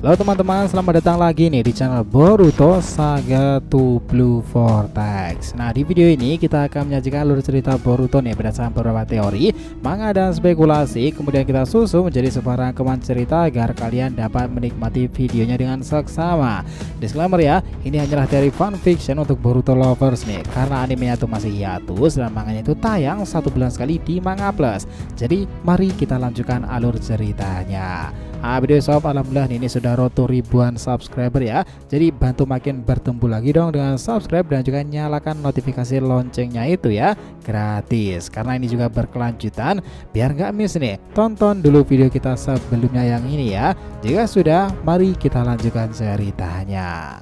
Halo teman-teman, selamat datang lagi nih di channel Boruto Saga to Blue Vortex. Nah, di video ini kita akan menyajikan alur cerita Boruto nih berdasarkan beberapa teori, manga dan spekulasi. Kemudian kita susun menjadi sebuah rangkuman cerita agar kalian dapat menikmati videonya dengan seksama. Disclaimer ya, ini hanyalah teori fanfiction untuk Boruto lovers nih, karena animenya itu masih hiatus dan manganya itu tayang 1 bulan sekali di Manga Plus. Jadi mari kita lanjutkan alur ceritanya. Video shop, alhamdulillah ini sudah roto ribuan subscriber ya. Jadi bantu makin bertumbuh lagi dong dengan subscribe dan juga nyalakan notifikasi loncengnya itu ya, gratis. Karena ini juga berkelanjutan, biar nggak miss nih. Tonton dulu video kita sebelumnya yang ini ya. Jika sudah, mari kita lanjutkan ceritanya.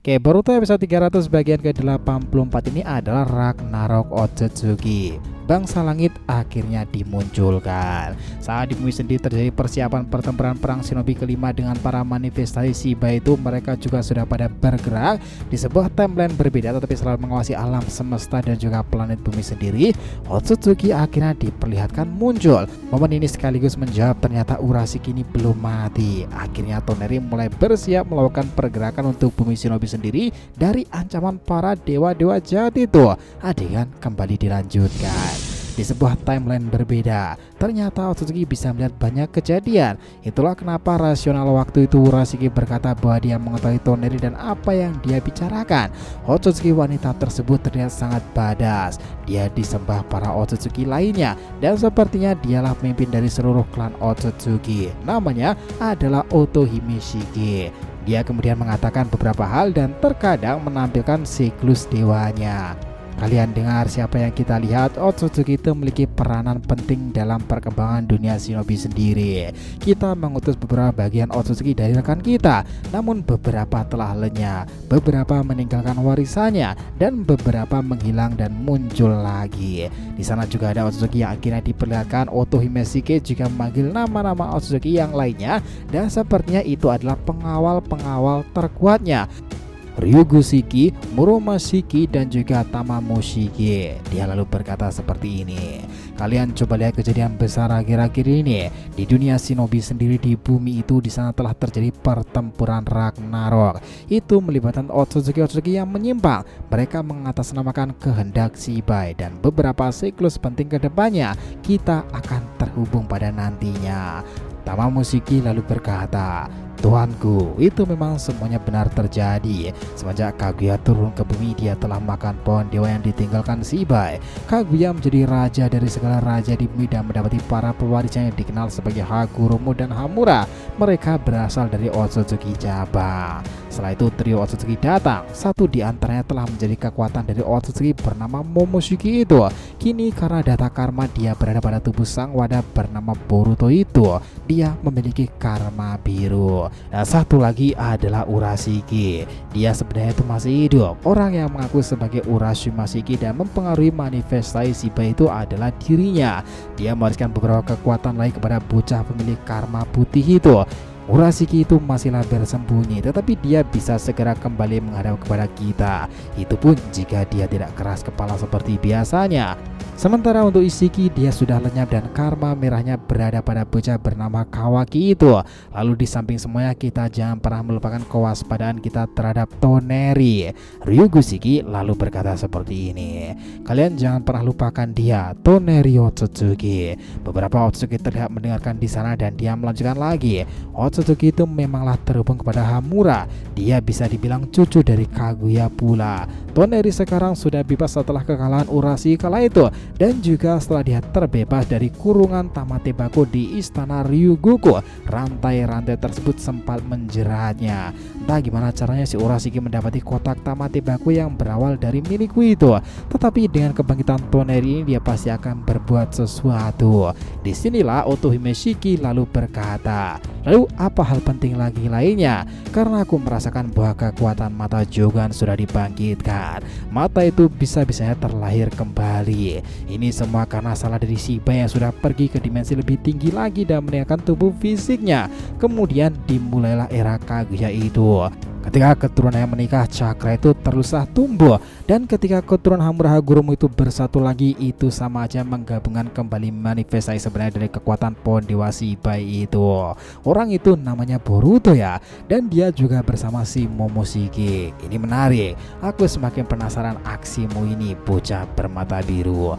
Oke, Boruto episode 300 bagian ke-84 ini adalah Ragnarok Otsutsuki. Bangsa langit akhirnya dimunculkan. Saat di bumi sendiri terjadi persiapan pertempuran perang shinobi kelima dengan para manifestasi Shiba itu, mereka juga sudah pada bergerak di sebuah timeline berbeda tetapi selalu mengawasi alam semesta dan juga planet bumi sendiri. Otsutsuki akhirnya diperlihatkan muncul. Momen ini sekaligus menjawab ternyata Urashiki ini belum mati. Akhirnya Toneri mulai bersiap melakukan pergerakan untuk bumi shinobi sendiri dari ancaman para dewa-dewa jahat itu. Adegan kembali dilanjutkan. Di sebuah timeline berbeda, ternyata Otsutsuki bisa melihat banyak kejadian. Itulah kenapa rasional waktu itu Urashiki berkata bahwa dia mengetahui Toneri dan apa yang dia bicarakan. Otsutsuki wanita tersebut terlihat sangat badass. Dia disembah para Otsutsuki lainnya dan sepertinya dialah pemimpin dari seluruh klan Otsutsuki. Namanya adalah Otohime Shiki. Dia kemudian mengatakan beberapa hal dan terkadang menampilkan siklus dewanya. Kalian dengar siapa yang kita lihat? Otsutsuki itu memiliki peranan penting dalam perkembangan dunia shinobi sendiri. Kita mengutus beberapa bagian Otsutsuki dari rekan kita, namun beberapa telah lenyap, beberapa meninggalkan warisannya, dan beberapa menghilang dan muncul lagi. Di sana juga ada Otsutsuki yang akhirnya diperlihatkan. Otohime Shiki juga memanggil nama-nama Otsutsuki yang lainnya, dan sepertinya itu adalah pengawal-pengawal terkuatnya. Ryugu Shiki, Muroma Shiki, dan juga Tamamo Shiki. Dia lalu berkata seperti ini. Kalian coba lihat kejadian besar akhir-akhir ini. Di dunia shinobi sendiri di bumi itu, di sana telah terjadi pertempuran Ragnarok. Itu melibatkan Otsutsuki yang menyimpang. Mereka mengatasnamakan kehendak Shibai dan beberapa siklus penting ke depannya. Kita akan terhubung pada nantinya. Tamamo Shiki lalu berkata, Tuanku, itu memang semuanya benar terjadi. Semenjak Kaguya turun ke bumi, dia telah makan pohon dewa yang ditinggalkan Shibai. Kaguya menjadi raja dari segala raja di bumi dan mendapati para pewarisnya yang dikenal sebagai Hakuromo dan Hamura. Mereka berasal dari Otsutsuki Jabang. Setelah itu trio Otsutsuki datang. Satu di antaranya telah menjadi kekuatan dari Otsutsuki bernama Momoshiki itu. Kini karena data karma dia berada pada tubuh sang wadah bernama Boruto itu, dia memiliki karma biru. Nah, satu lagi adalah Urashiki. Dia sebenarnya itu masih hidup. Orang yang mengaku sebagai Urashima Shiki dan mempengaruhi manifestasi Shiba itu adalah dirinya. Dia mewariskan beberapa kekuatan lain kepada bocah pemilik karma putih itu. Urashiki itu masihlah bersembunyi, tetapi dia bisa segera kembali menghadap kepada kita. Itu pun jika dia tidak keras kepala seperti biasanya. Sementara untuk Ishiki, dia sudah lenyap dan karma merahnya berada pada bocah bernama Kawaki itu. Lalu di samping semuanya, kita jangan pernah melupakan kewaspadaan kita terhadap Toneri. Ryugu Shiki lalu berkata seperti ini. Kalian jangan pernah lupakan dia, Toneri Otsutsuki. Beberapa Otsutsuki terlihat mendengarkan di sana dan dia melanjutkan lagi. Otsutsuki itu memanglah terhubung kepada Hamura. Dia bisa dibilang cucu dari Kaguya pula. Toneri sekarang sudah bebas setelah kekalahan Urashiki kala itu, dan juga setelah dia terbebas dari kurungan Tamatebaku di istana Ryuguku. Rantai-rantai tersebut sempat menjeratnya. Entah gimana caranya si Urashiki mendapati kotak Tamatebaku yang berawal dari milikku itu. Tetapi dengan kebangkitan Toneri ini, dia pasti akan berbuat sesuatu. Disinilah Otohime Shiki lalu berkata, lalu apa hal penting lagi lainnya? Karena aku merasakan bahwa kekuatan mata Jogan sudah dibangkitkan. Mata itu bisa-bisanya terlahir kembali. Ini semua karena salah dari Shiba yang sudah pergi ke dimensi lebih tinggi lagi dan meninggalkan tubuh fisiknya. Kemudian dimulailah era Kaguya itu. Ketika keturunannya menikah, cakra itu teruslah tumbuh, dan ketika keturunan Hamurahagurumu itu bersatu lagi, itu sama aja menggabungkan kembali manifestasi sebenarnya dari kekuatan pohon dewa Shibai itu. Orang itu namanya Boruto ya, dan dia juga bersama si Momoshiki. Ini menarik, aku semakin penasaran aksimu ini, bocah bermata biru.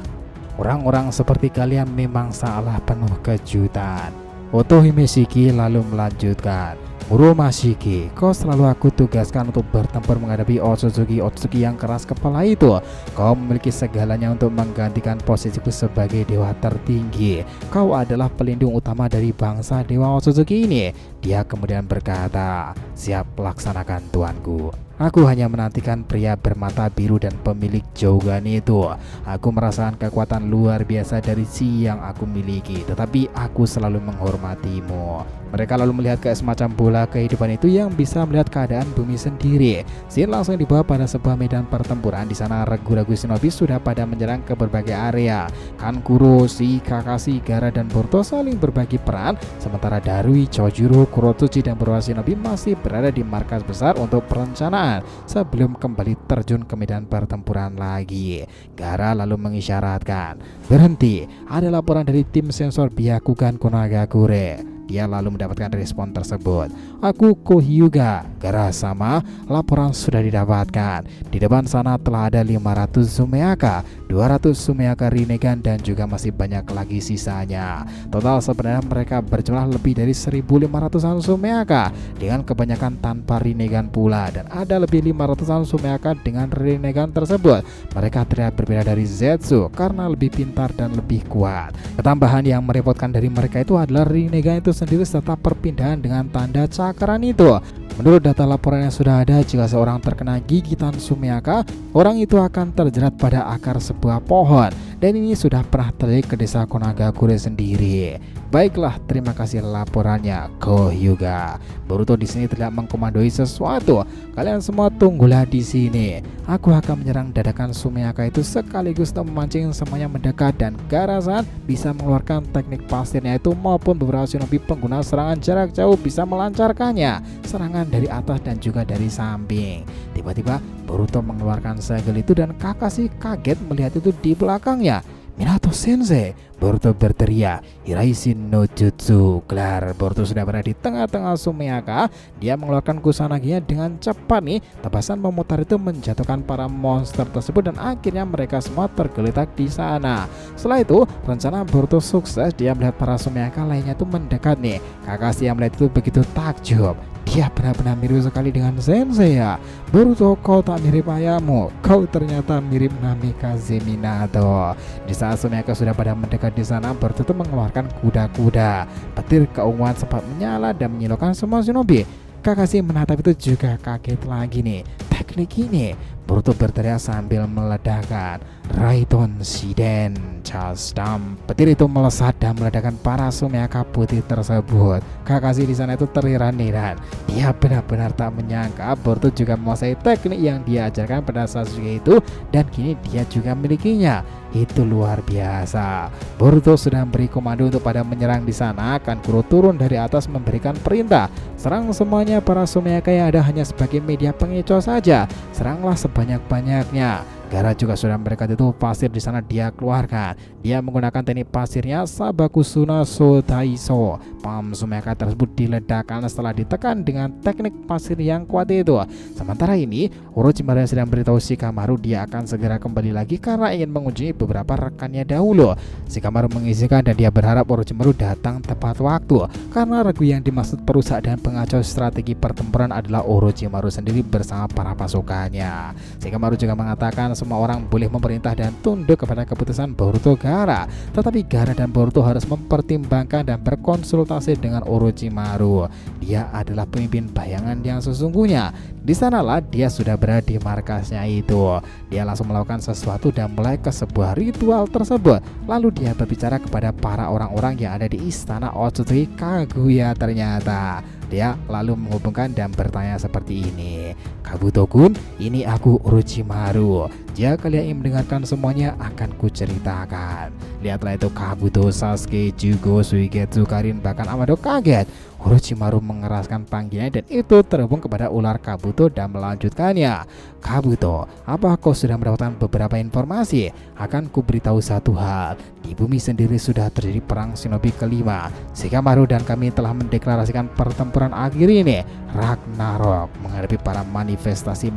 Orang-orang seperti kalian memang salah penuh kejutan. Otohime Shiki lalu melanjutkan, Muromashi, kau selalu aku tugaskan untuk bertempur menghadapi Otsutsuki yang keras kepala itu. Kau memiliki segalanya untuk menggantikan posisiku sebagai dewa tertinggi. Kau adalah pelindung utama dari bangsa dewa Otsutsuki ini. Dia kemudian berkata, siap, laksanakan tuanku. Aku hanya menantikan pria bermata biru dan pemilik Jougan itu. Aku merasakan kekuatan luar biasa dari si yang aku miliki, tetapi aku selalu menghormatimu. Mereka lalu melihat ke semacam bola kehidupan itu yang bisa melihat keadaan bumi sendiri. Scene langsung dibawa pada sebuah medan pertempuran. Di sana regu-regu shinobi sudah pada menyerang ke berbagai area. Kankuro, Shi, Kakashi, Gaara, dan Boruto saling berbagi peran, sementara Darui, Chojuro, Kurotsuchi, dan beberapa shinobi masih berada di markas besar untuk perencanaan sebelum kembali terjun ke medan pertempuran lagi. Gaara lalu mengisyaratkan, berhenti, ada laporan dari tim sensor Byakugan Konagakure. Dia lalu mendapatkan respon tersebut. Aku Kohyuga. Gaara sama, laporan sudah didapatkan. Di depan sana telah ada 500 Sumeaka, 200 Sumeaka Rinnegan, dan juga masih banyak lagi sisanya. Total sebenarnya mereka berjumlah lebih dari 1.500-an Sumeaka, dengan kebanyakan tanpa Rinnegan pula, dan ada lebih 500-an Sumeaka dengan Rinnegan tersebut. Mereka terlihat berbeda dari Zetsu karena lebih pintar dan lebih kuat. Ketambahan yang merepotkan dari mereka itu adalah Rinnegan itu sendiri serta perpindahan dengan tanda cakaran itu. Menurut data laporan yang sudah ada, jika seorang terkena gigitan Sumeaka, orang itu akan terjerat pada akar sebuah pohon, dan ini sudah pernah terjadi ke desa Konagakure sendiri. Baiklah, terima kasih laporannya, Kohyuga. Boruto di sini tidak mengkomandoi sesuatu. Kalian semua tunggulah di sini. Aku akan menyerang dadakan Sumeaka itu sekaligus untuk memancing semuanya mendekat, dan Gaara-san bisa mengeluarkan teknik pasirnya itu maupun beberapa shinobi pengguna serangan jarak jauh bisa melancarkannya. Serangan dari atas dan juga dari samping. Tiba-tiba Boruto mengeluarkan segel itu dan Kakashi kaget melihat itu di belakangnya. Minato Sensei, Boruto berteriak, Hiraisin no Jutsu. Kelar, Boruto sudah berada di tengah-tengah Sumeaka. Dia mengeluarkan Kusanaginya dengan cepat nih. Tebasan memutar itu menjatuhkan para monster tersebut dan akhirnya mereka semua tergeletak di sana. Setelah itu, rencana Boruto sukses. Dia melihat para Sumeaka lainnya itu mendekat nih. Kakashi yang melihat itu begitu takjub. Dia benar-benar mirip sekali dengan Sensei ya. Boruto, kau tak mirip ayahmu. Kau ternyata mirip Namikaze Minato. Di saat Sumeaka sudah pada mendekat di sana, Boruto itu mengeluarkan kuda-kuda. Petir keunguan sempat menyala dan menyilaukan semua shinobi. Kakashi menatap itu juga kaget lagi nih. Teknik ini, Boruto berteriak sambil meledakkan, Raiton Shiden Chasdam. Petir itu melesat dan meledakkan para Sumeaka putih tersebut. Kakashi di sana itu terheran-heran. Dia benar-benar tak menyangka Boruto juga menguasai teknik yang dia ajarkan pada Sasuke itu, dan kini dia juga memilikinya. Itu luar biasa. Boruto sudah memberi komando untuk pada menyerang di sana. Kankuro turun dari atas memberikan perintah, serang semuanya para Sumeaka yang ada hanya sebagai media pengecoh saja. Seranglah sebanyak-banyaknya. Gaara juga sudah memberikan itu pasir di sana dia keluarkan. Dia menggunakan teknik pasirnya Sabakusuna Sotaiso. Pam Sumeaka tersebut diledakkan setelah ditekan dengan teknik pasir yang kuat itu. Sementara ini, Orochimaru sedang beritahu Shikamaru dia akan segera kembali lagi karena ingin mengunjungi beberapa rekannya dahulu. Shikamaru mengizinkan dan dia berharap Orochimaru datang tepat waktu karena regu yang dimaksud perusak dan pengacau strategi pertempuran adalah Orochimaru sendiri bersama para pasukannya. Shikamaru juga mengatakan semua orang boleh memerintah dan tunduk kepada keputusan Boruto Gaara, tetapi Gaara dan Boruto harus mempertimbangkan dan berkonsultasi dengan Orochimaru. Dia adalah pemimpin bayangan yang sesungguhnya. Di sanalah dia sudah berada di markasnya itu. Dia langsung melakukan sesuatu dan mulai ke sebuah ritual tersebut. Lalu dia berbicara kepada para orang-orang yang ada di istana Otsutsuki Kaguya ternyata. Dia lalu menghubungkan dan bertanya seperti ini, Kabuto-kun, ini aku Orochimaru. Jika kalian ingin mendengarkan semuanya akan kuceritakan. Lihatlah itu Kabuto, Sasuke, Jugo, Suigetsu, Karin, bahkan Amado kaget. Orochimaru mengeraskan panggilannya dan itu terhubung kepada ular Kabuto dan melanjutkannya. Kabuto, apa kau sudah mendapatkan beberapa informasi? Akan kuberitahu satu hal. Di bumi sendiri sudah terjadi perang shinobi kelima. Shikamaru dan kami telah mendeklarasikan pertempuran akhir ini, Ragnarok, menghadapi para manifestasi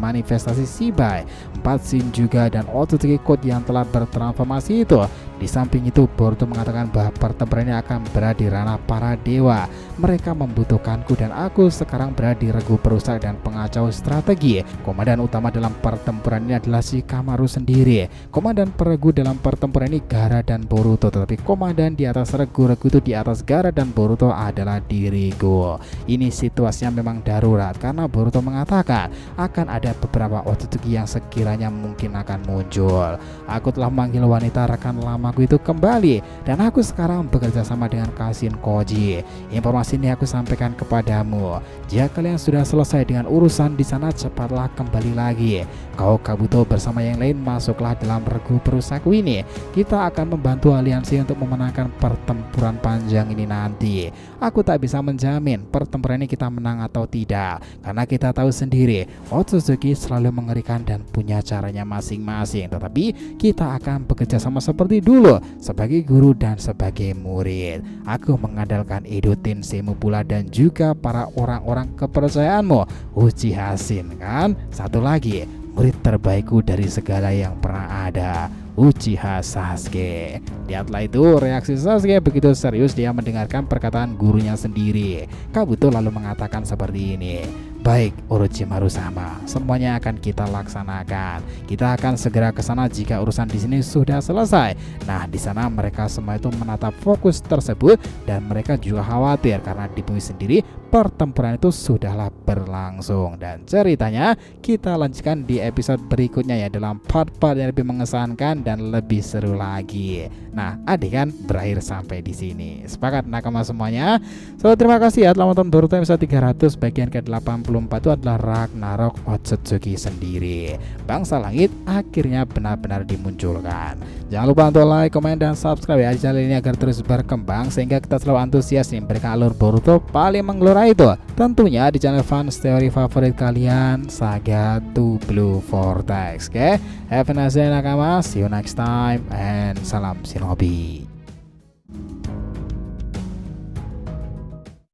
Shibai, 4 Shin juga dan Otsutsuki Code yang telah bertransformasi itu. Di samping itu, Boruto mengatakan bahwa pertempuran ini akan berada di ranah para dewa. Mereka membutuhkanku dan aku sekarang berada di regu perusak dan pengacau strategi. Komandan utama dalam pertempuran ini adalah Shikamaru sendiri. Komandan peregu dalam pertempuran ini Gaara dan Boruto, tetapi komandan di atas regu-regu itu di atas Gaara dan Boruto adalah diriku. Ini situasinya memang darurat karena Boruto mengatakan akan ada beberapa Otsutsuki yang sekiranya mungkin akan muncul. Aku telah memanggil wanita rekan lamaku itu kembali dan aku sekarang bekerja sama dengan Kashin Koji. Informasi ini aku sampaikan kepadamu. Jika kalian sudah selesai dengan urusan di sana, cepatlah kembali lagi. Kau Kabuto bersama yang lain masuklah dalam regu perusak ini. Kita akan membantu aliansi untuk memenangkan pertempuran panjang ini nanti. Aku tak bisa menjamin pertempuran ini kita menang atau tidak, karena kita tahu sendiri Otsutsuki selalu mengerikan dan punya caranya masing-masing. Tetapi kita akan bekerja sama seperti dulu, sebagai guru dan sebagai murid. Aku mengandalkan Edo Tensheimu pula dan juga para orang-orang kepercayaanmu, Uchiha Shin kan? Satu lagi, murid terbaikku dari segala yang pernah ada, Uchiha Sasuke. Lihatlah itu reaksi Sasuke begitu serius dia mendengarkan perkataan gurunya sendiri. Kabuto lalu mengatakan seperti ini. Baik, Orochimaru sama. Semuanya akan kita laksanakan. Kita akan segera ke sana jika urusan di sini sudah selesai. Nah, di sana mereka semua itu menatap fokus tersebut dan mereka juga khawatir karena di bumi sendiri pertempuran itu sudahlah berlangsung. Dan ceritanya kita lanjutkan di episode berikutnya ya, dalam part-part yang lebih mengesankan dan lebih seru lagi. Nah, adik kan berakhir sampai di sini. Sepakat nakama semuanya? So, terima kasih ya telah menonton Boruto episode 300 bagian ke-84 itu adalah Ragnarok Otsutsuki sendiri. Bangsa langit akhirnya benar-benar dimunculkan. Jangan lupa untuk like, komen, dan subscribe ya channel ini agar terus berkembang sehingga kita selalu antusias nih memberikan alur Boruto paling menggelora itu. Tentunya di channel fans teori favorit kalian, Saga to Blue Vortex. Oke, have a nice day nakama, see you next time and salam shinobi.